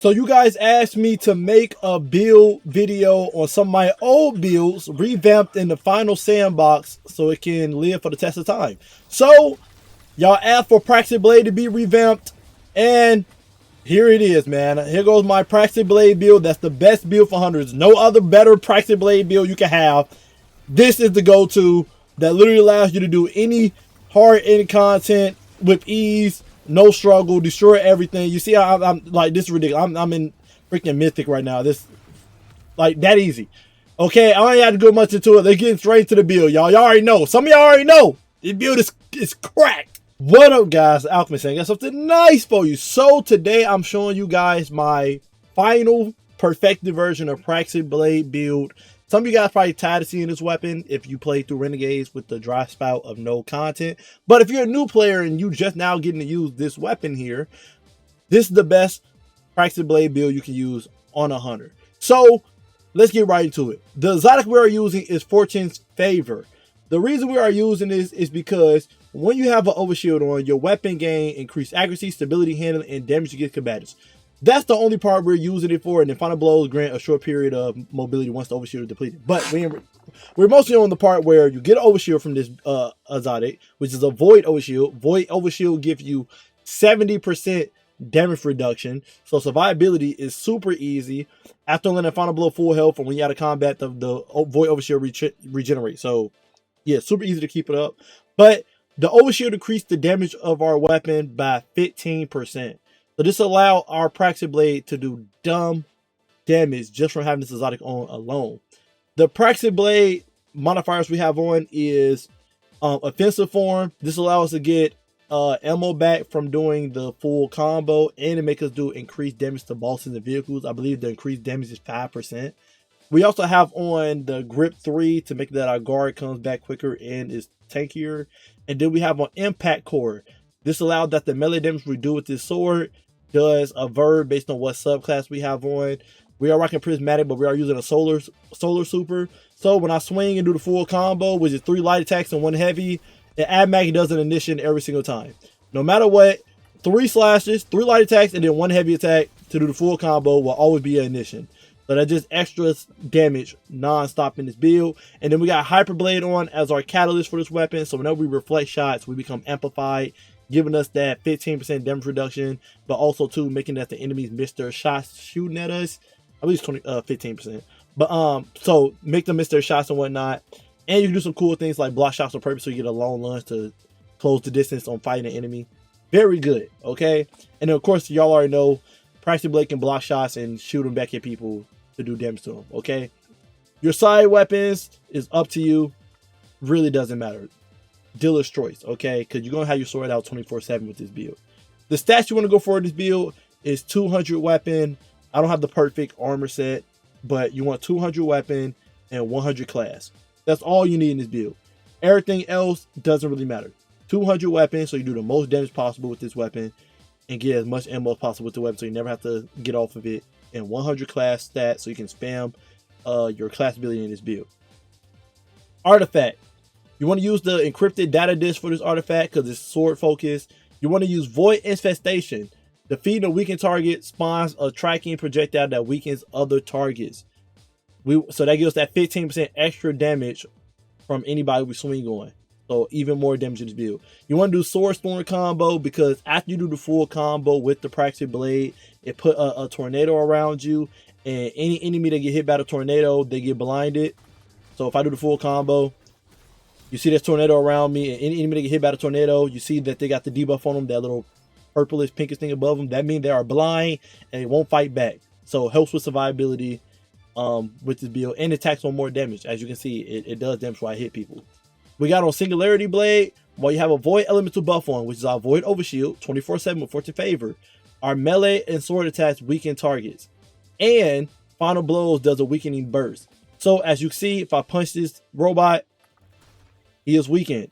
So you guys asked me to make a build video on some of my old builds revamped in the final sandbox so it can live for the test of time. So y'all asked for Praxic Blade to be revamped, and here it is, man. Here goes my Praxic Blade build. That's the best build for hunters. No other better Praxic Blade build you can have. This is the go-to that literally allows you to do any hard-ending content with ease. No struggle, destroy everything. You see how I'm like, this is ridiculous. I'm in freaking Mythic right now. This, like, that easy. Okay, I ain't have to go much into it. They're getting straight to the build, y'all. Y'all already know. Some of y'all already know. This build is cracked. What up, guys? Alchemist saying, I got something nice for you. So today I'm showing you guys my final perfected version of Praxic Blade build. Some of you guys probably tired of seeing this weapon if you play through Renegades with the dry spout of no content. But if you're a new player and you just now getting to use this weapon here, this is the best Praxic Blade build you can use on a hunter. So let's get right into it. The exotic we are using is Fortune's Favor. The reason we are using this is because when you have an overshield on, your weapon gain increased accuracy, stability, handling, and damage against combatants. That's the only part we're using it for, and then final blows grant a short period of mobility once the overshield is depleted. But we're mostly on the part where you get an overshield from this exotic, which is a void overshield. Void overshield gives you 70% damage reduction, so survivability is super easy. After letting final blow full health, and when you're out of combat, the void overshield regenerates. So yeah, super easy to keep it up. But the overshield increased the damage of our weapon by 15%. So this allows our Praxic Blade to do dumb damage just from having this exotic on alone. The Praxic Blade modifiers we have on is offensive form. This allows us to get ammo back from doing the full combo, and it makes us do increased damage to bosses and vehicles. I believe the increased damage is 5%. We also have on the grip 3 to make that our guard comes back quicker and is tankier. And then we have on impact core. This allowed that the melee damage we do with this sword does a verb based on what subclass we have on. We are rocking Prismatic, but we are using a solar super. So when I swing and do the full combo, which is 3 light attacks and 1 heavy, the automatically does an ignition every single time. No matter what, 3 slashes, 3 light attacks, and then 1 heavy attack to do the full combo will always be an ignition. So that just extra damage non-stop in this build. And then we got Hyper Blade on as our catalyst for this weapon. So whenever we reflect shots, we become amplified, giving us that 15% damage reduction, but also too making that the enemies miss their shots shooting at us. At least 15%. But so make them miss their shots and whatnot. And you can do some cool things like block shots on purpose, so you get a long lunge to close the distance on fighting an enemy. Very good, okay? And then of course y'all already know Praxic Blade can block shots and shoot them back at people to do damage to them, okay? Your side weapons is up to you. Really doesn't matter. Dealer's choice, okay? Because you're going to have your sword out 24/7 with this build. The stats you want to go for this build is 200 weapon. I don't have the perfect armor set, but you want 200 weapon and 100 class. That's all you need in this build. Everything else doesn't really matter. 200 weapon, so you do the most damage possible with this weapon and get as much ammo as possible with the weapon, so you never have to get off of it. And 100 class stats, so you can spam your class ability in this build. Artifact. You want to use the encrypted data disk for this artifact because it's sword focused. You want to use Void Infestation. Defeating a weakened target spawns a tracking projectile that weakens other targets. So that gives us that 15% extra damage from anybody we swing on. So even more damage in this build. You want to do Sword Storm combo because after you do the full combo with the Praxic Blade, it put a tornado around you, and any enemy that get hit by the tornado, they get blinded. So if I do the full combo, you see this tornado around me, and any enemy that get hit by the tornado, you see that they got the debuff on them, that little purplish, pinkish thing above them. That means they are blind and they won't fight back. So it helps with survivability with this build, and it attacks on more damage. As you can see, it does damage while I hit people. We got on Singularity Blade, while you have a Void Elemental buff on, which is our Void Overshield, 24/7 with Fortune Favor. Our melee and sword attacks weaken targets. And Final Blows does a weakening burst. So as you see, if I punch this robot, he is weakened.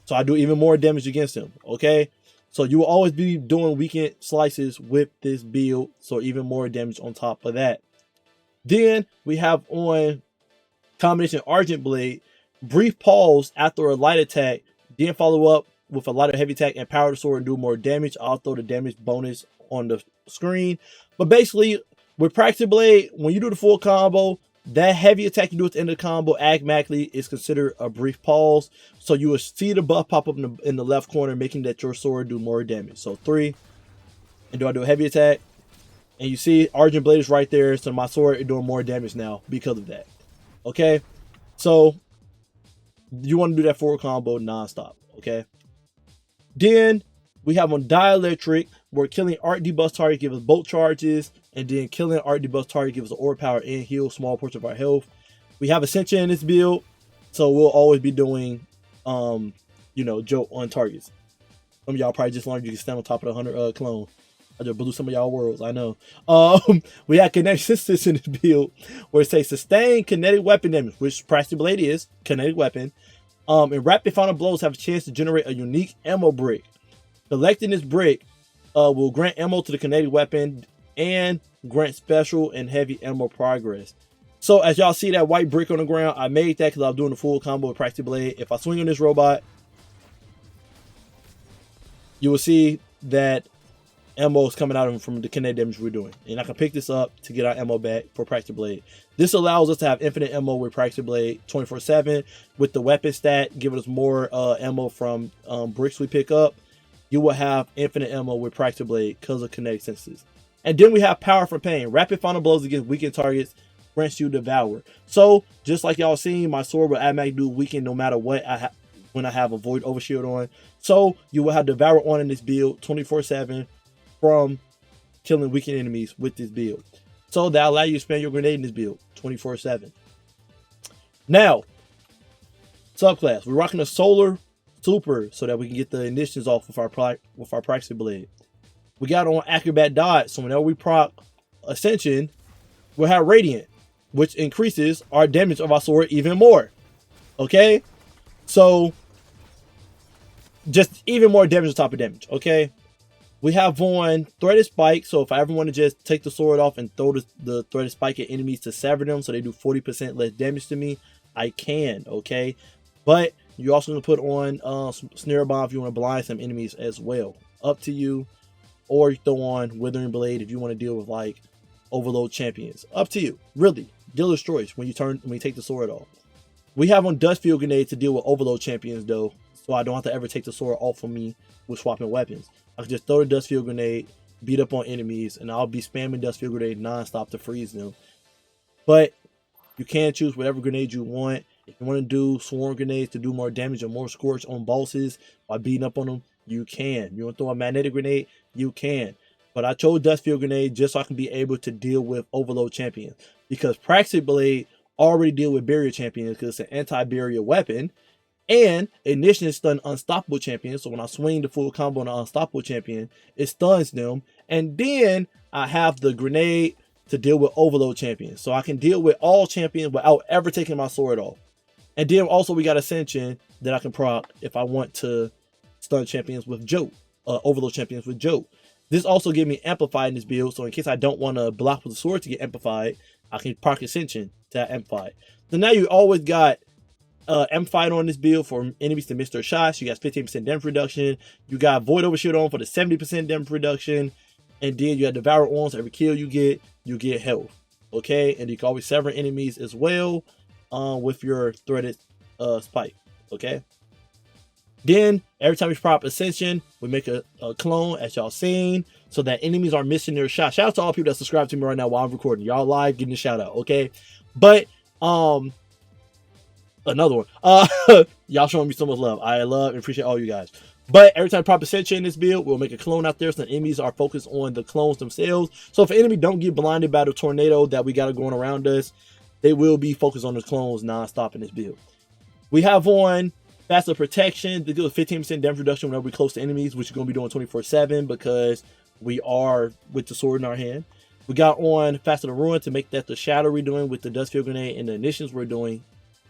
So I do even more damage against him, okay? So you will always be doing weakened slices with this build, so even more damage on top of that. Then we have on combination Argent Blade, brief pause after a light attack, then follow up with a lighter heavy attack and power the sword and do more damage. I'll throw the damage bonus on the screen. But basically, with Praxic Blade, when you do the full combo, that heavy attack you do at the end of the combo automatically is considered a brief pause. So you will see the buff pop up in the left corner, making that your sword do more damage. So 3, and do I do a heavy attack? And you see Argent Blade is right there, so my sword is doing more damage now because of that. Okay, so you want to do that forward combo non-stop. Okay, then we have on Dielectric, where killing art debuff target gives us bolt charges, and then killing art debuff target gives us aura power and heal small portion of our health. We have Ascension in this build, so we'll always be doing joke on targets. Some of y'all probably just learned you can stand on top of the 100 clone. I just blew some of y'all worlds, I know. We have kinetic systems in this build, where it says sustain kinetic weapon damage, which Praxic Blade is kinetic weapon. And rapid final blows have a chance to generate a unique ammo brick. Collecting this brick will grant ammo to the kinetic weapon and grant special and heavy ammo progress. So as y'all see that white brick on the ground, I made that because I was doing the full combo with Praxic Blade. If I swing on this robot, you will see that ammo is coming out of him from the kinetic damage we're doing. And I can pick this up to get our ammo back for Praxic Blade. This allows us to have infinite ammo with Praxic Blade 24/7. With the weapon stat giving us more ammo from bricks we pick up, you will have infinite ammo with Praxic Blade because of kinetic senses. And then we have Power for Pain. Rapid final blows against weakened targets grants you Devour. So just like y'all seen, my sword will automatically do weaken no matter what when I have a Void Overshield on. So you will have Devour on in this build 24/7 from killing weakened enemies with this build. So that allow you to spam your grenade in this build 24/7. Now, subclass. We're rocking a Solar Super so that we can get the initiatives off with our Praxic Blade. We got on Acrobat Dodge, so whenever we proc Ascension, we'll have Radiant, which increases our damage of our sword even more. Okay? So, just even more damage on top of damage. Okay? We have on Threaded Spike, so if I ever want to just take the sword off and throw the Threaded Spike at enemies to sever them so they do 40% less damage to me, I can. Okay? But you're also going to put on Snare Bomb if you want to blind some enemies as well. Up to you. Or you throw on Withering Blade if you want to deal with like Overload champions. Up to you. Really. Dealer's choice when you take the sword off. We have on Dustfield Grenade to deal with Overload champions though, so I don't have to ever take the sword off of me with swapping weapons. I can just throw the Dustfield Grenade, beat up on enemies, and I'll be spamming Dustfield Grenade non-stop to freeze them. But you can choose whatever grenade you want. If you want to do Swarm Grenades to do more damage or more scorch on bosses by beating up on them, you can. You want to throw a Magnetic Grenade? You can. But I chose Dustfield Grenade just so I can be able to deal with Overload champions. Because Praxic Blade already deal with Barrier champions because it's an anti-barrier weapon. And Ignition stun Unstoppable champions. So when I swing the full combo on an Unstoppable champion, it stuns them. And then I have the grenade to deal with Overload champions. So I can deal with all champions without ever taking my sword off. And then also we got Ascension that I can proc if I want to stun champions with Joke. Overload champions with Joke. This also gives me Amplified in this build. So in case I don't want to block with the sword to get Amplified, I can proc Ascension to have Amplified. So now you always got Amplified on this build for enemies to miss their shots. You got 15% damage reduction. You got Void Overshield on for the 70% damage reduction. And then you got Devour on, so every kill you get health. Okay, and you can always sever enemies as well with your Threaded Spike. Okay. Then every time we prop Ascension, we make a clone as y'all seen, so that enemies are missing their shot. Shout out to all people that subscribe to me right now while I'm recording. Y'all live getting a shout out. Okay, but another one. Y'all showing me so much love. I love and appreciate all you guys. But every time I prop Ascension in this build, we'll make a clone out there so the enemies are focused on the clones themselves. So if an enemy don't get blinded by the tornado that we got going around us, they will be focused on the clones non-stop in this build. We have on Faster Protection to do a 15% damage reduction whenever we're close to enemies, which is going to be doing 24/7 because we are with the sword in our hand. We got on Faster to Ruin to make that the shadow we're doing with the Dustfield Grenade and the initiatives we're doing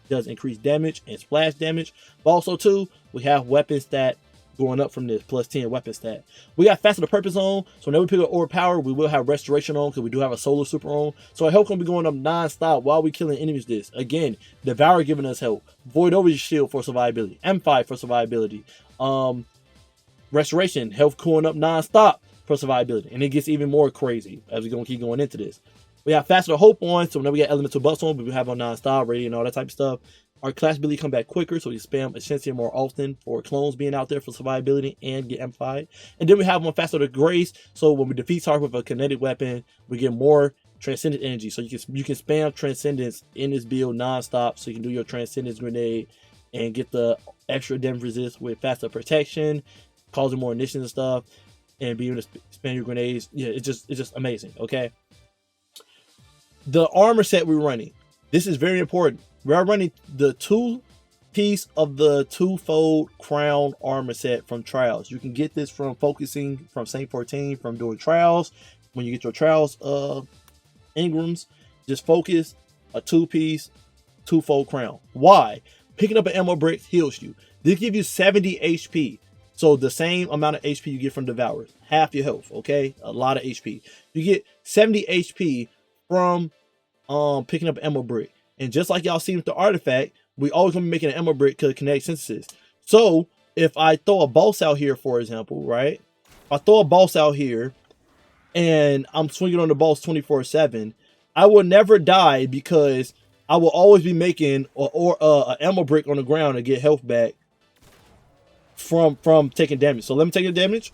does increase damage and splash damage. But also too, we have weapon stat going up from this plus 10 weapon stat. We got Faster to Purpose on, so whenever we pick up Aura Power, we will have Restoration on because we do have a Solar Super on. So our health can be going up non-stop while we killing enemies. This again, Devour giving us health, Void Overshield for survivability, M5 for survivability, Restoration health cooling up non-stop for survivability. And it gets even more crazy as we're going to keep going into this. We have faster to hope on, so whenever we got elemental buffs on, we have on non-stop, radiant, and all that type of stuff. Our class ability come back quicker, so we spam Ascension more often for clones being out there for survivability and get amplified. And then we have one faster to grace, so when we defeat target with a kinetic weapon, we get more transcendent energy. So you can spam transcendence in this build non-stop, so you can do your transcendence grenade and get the extra damage resist with faster protection, causing more initiatives and stuff, and being able to spam your grenades. Yeah, it's just amazing. Okay. The armor set we're running. This is very important. We are running the 2-piece of the 2-fold crown armor set from trials. You can get this from focusing from Saint 14, from doing trials. When you get your trials engrams, just focus a 2-piece 2-fold crown. Why? Picking up an ammo brick heals you. This gives you 70 HP. So the same amount of HP you get from Devourers. Half your health, okay? A lot of HP. You get 70 HP from picking up an ammo brick. And just like y'all seen with the artifact, we always gonna be making an ammo brick to kinetic synthesis. So if I throw a boss out here, for example, right? If I throw a boss out here and I'm swinging on the boss 24/7, I will never die because I will always be making an ammo brick on the ground to get health back from taking damage. So let me take the damage.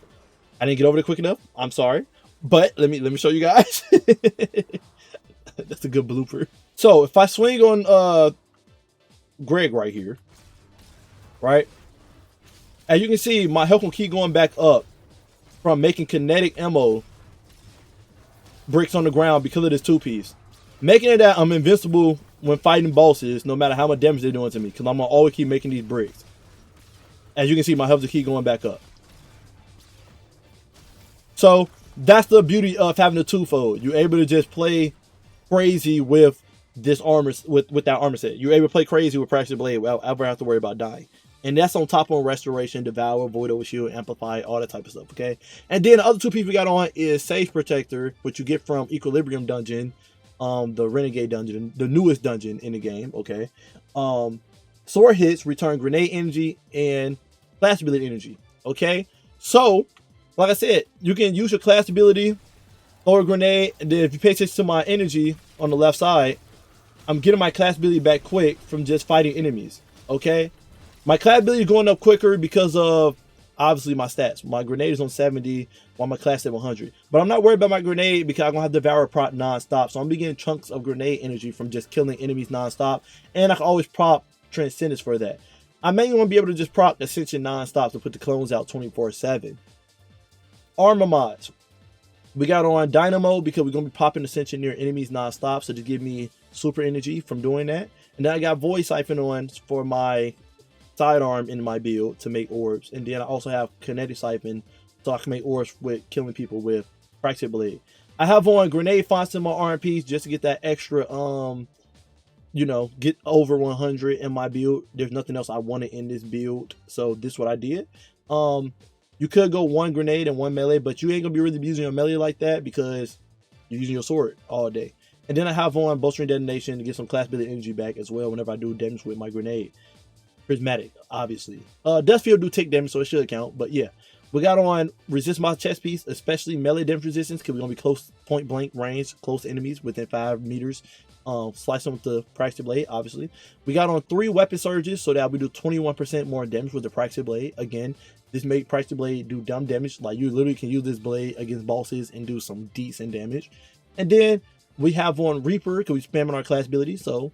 I didn't get over there quick enough. I'm sorry, but let me show you guys. That's a good blooper. So if I swing on Greg right here, right? As you can see, my health will keep going back up from making kinetic ammo bricks on the ground because of this 2-piece. Making it that I'm invincible when fighting bosses, no matter how much damage they're doing to me, because I'm gonna always keep making these bricks. As you can see, my health will keep going back up. So that's the beauty of having a 2-fold. You're able to just play crazy with this armor, with that armor set. You're able to play crazy with Praxic Blade without ever have to worry about dying. And that's on top of Restoration, Devour, Void Over Shield, Amplify, all that type of stuff, okay? And then the other 2 pieces we got on is Sage Protector, which you get from Equilibrium Dungeon, the Renegade Dungeon, the newest dungeon in the game, okay? Sword hits return grenade energy and class ability energy, okay? So, like I said, you can use your class ability, throw a grenade, and then if you pay attention to my energy on the left side, I'm getting my class ability back quick from just fighting enemies, okay? My class ability is going up quicker because of, obviously, my stats. My grenade is on 70, while my class is at 100. But I'm not worried about my grenade because I'm going to have Devour prop non-stop. So I'm getting chunks of grenade energy from just killing enemies non-stop. And I can always prop Transcendence for that. I mainly want to be able to just prop Ascension non-stop to put the clones out 24/7. Armor mods. We got on Dynamo because we're going to be popping Ascension near enemies non-stop. So to give me super energy from doing that. And then I got Void Siphon on for my sidearm in my build to make orbs. And then I also have Kinetic Siphon so I can make orbs with killing people with Praxic Blade. I have on Grenade Fonts in my RMPs just to get that extra, you know, get over 100 in my build. There's nothing else I wanted in this build. So this is what I did. You could go 1 grenade and 1 melee, but you ain't going to be really using your melee like that because you're using your sword all day. And then I have on Bolstering Detonation to get some class ability energy back as well whenever I do damage with my grenade. Prismatic, obviously. Dustfield do take damage, so it should count. But yeah, we got on Resist my chest piece, especially melee damage resistance, because we're going to be close point blank range, close to enemies within 5 meters. Slice them with the Praxic Blade, obviously. We got on 3 weapon surges, so that we do 21% more damage with the Praxic Blade. Again, this make Praxic Blade do dumb damage. Like, you literally can use this blade against bosses and do some decent damage. And then we have on Reaper, because we spamming our class ability. So,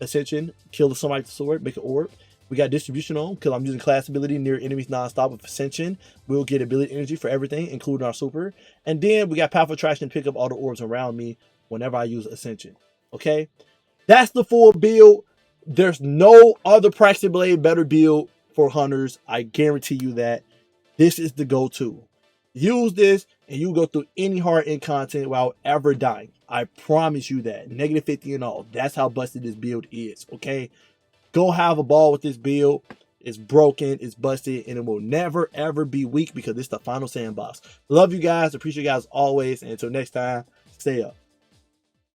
Ascension, kill somebody with the sword, make an orb. We got Distribution on, because I'm using class ability near enemies non-stop with Ascension. We'll get ability energy for everything, including our super. And then we got Powerful Attraction to pick up all the orbs around me whenever I use Ascension. Okay? That's the full build. There's no other Praxic Blade better build for hunters. I guarantee you that. This is the go-to. Use this, and you go through any hard-end content without ever dying. I promise you that. Negative 50 and all. That's how busted this build is. Okay? Go have a ball with this build. It's broken, it's busted, and it will never, ever be weak because it's the final sandbox. Love you guys. Appreciate you guys always. And until next time, stay up.